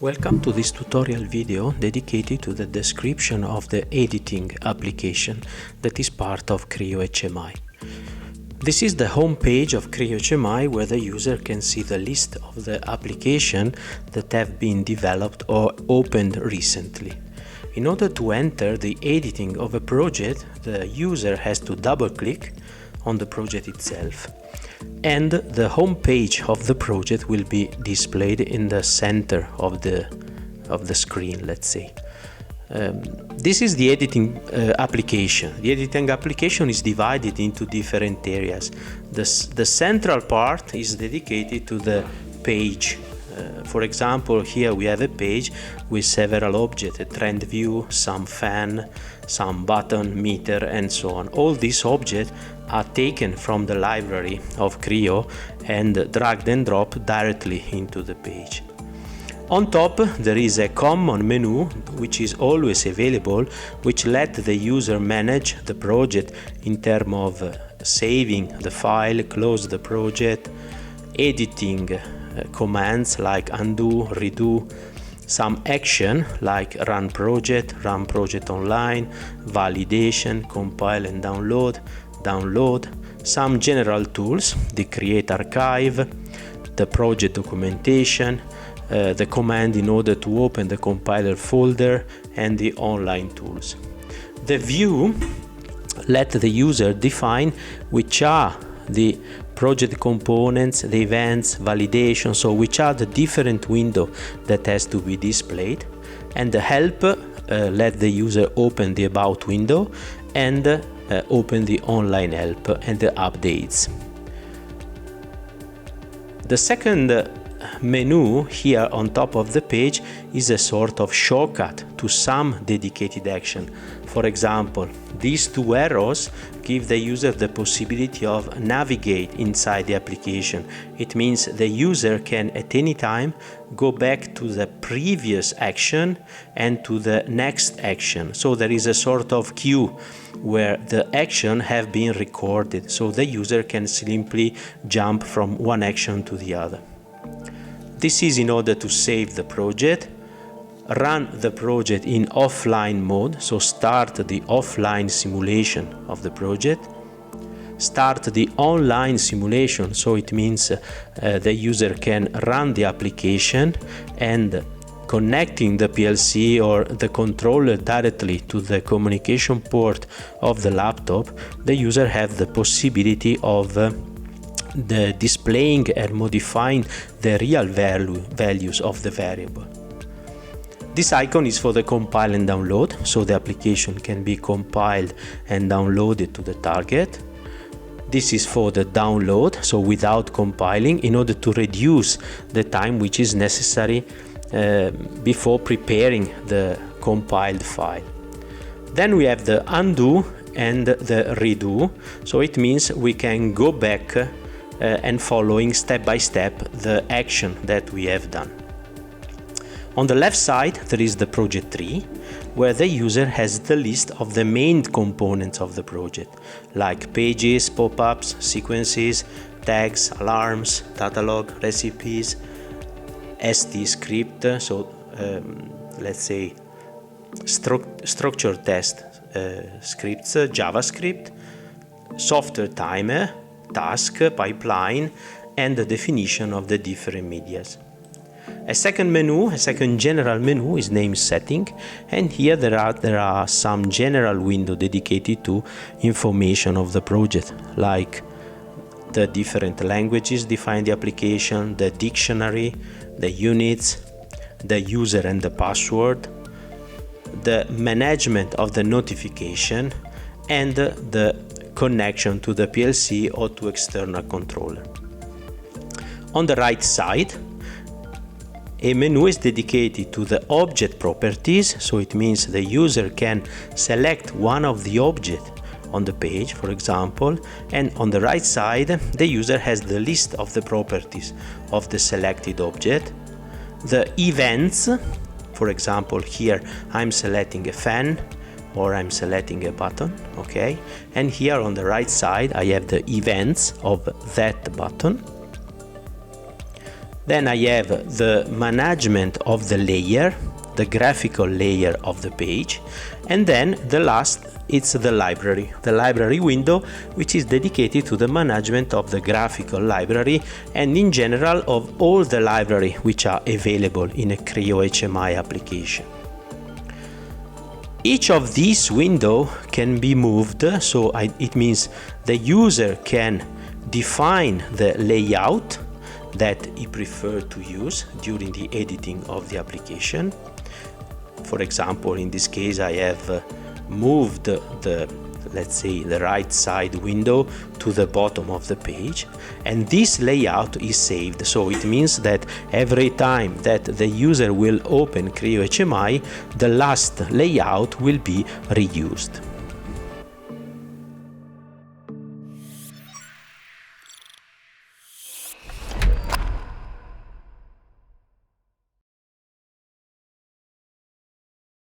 Welcome to this tutorial video dedicated to the description of the editing application that is part of Creo HMI. This is the home page of Creo HMI where the user can see the list of the applications that have been developed or opened recently. In order to enter the editing of a project, the user has to double-click on the project itself, and the home page of the project will be displayed in the center of the screen, let's say. This is the editing application. The editing application is divided into different areas. The central part is dedicated to the page. For example, here we have a page with several objects, a trend view, some fan, some button, meter, and so on. All these objects are taken from the library of Creo and dragged and dropped directly into the page. On top there is a common menu which is always available, which lets the user manage the project in terms of saving the file, close the project, editing commands like undo, redo, some action like run project online, validation, compile and download, some general tools, the create archive, the project documentation, the command in order to open the compiler folder, and the online tools. The view lets the user define which are the project components, the events, validation, so which are the different windows that has to be displayed, and the help let the user open the about window and open the online help and the updates. The second menu here on top of the page is a sort of shortcut to some dedicated action. For example, these two arrows give the user the possibility of navigate inside the application. It means the user can at any time go back to the previous action and to the next action. So there is a sort of queue where the action have been recorded, so the user can simply jump from one action to the other. This is in order to save the project, run the project in offline mode, so start the offline simulation of the project, start the online simulation, so it means the user can run the application and connecting the PLC or the controller directly to the communication port of the laptop, the user have the possibility of the displaying and modifying the real values of the variable. This icon is for the compile and download, so the application can be compiled and downloaded to the target. This is for the download, so without compiling, in order to reduce the time which is necessary before preparing the compiled file. Then we have the undo and the redo, so it means we can go back and following step by step the action that we have done. On the left side there is the project tree, where the user has the list of the main components of the project, like pages, pop-ups, sequences, tags, alarms, data log, recipes, ST script, so let's say structure test scripts, JavaScript, software timer, task, pipeline, and the definition of the different medias. A second general menu is named setting, and here there are some general windows dedicated to information of the project, like the different languages define the application, the dictionary, the units, the user and the password, the management of the notification, and the connection to the PLC or to external controller. On the right side, a menu is dedicated to the object properties, so it means the user can select one of the objects on the page, for example, and on the right side the user has the list of the properties of the selected object. The events, for example, here I'm selecting a fan or I'm selecting a button, okay, and here on the right side I have the events of that button. Then I have the management of the layer, the graphical layer of the page, and then the last, it's the library window, which is dedicated to the management of the graphical library and in general of all the library which are available in a Creo HMI application. Each of these windows can be moved, so it means the user can define the layout that he prefers to use during the editing of the application. For example, in this case I have moved let's say the right side window to the bottom of the page, and this layout is saved. So it means that every time that the user will open Creo HMI, the last layout will be reused.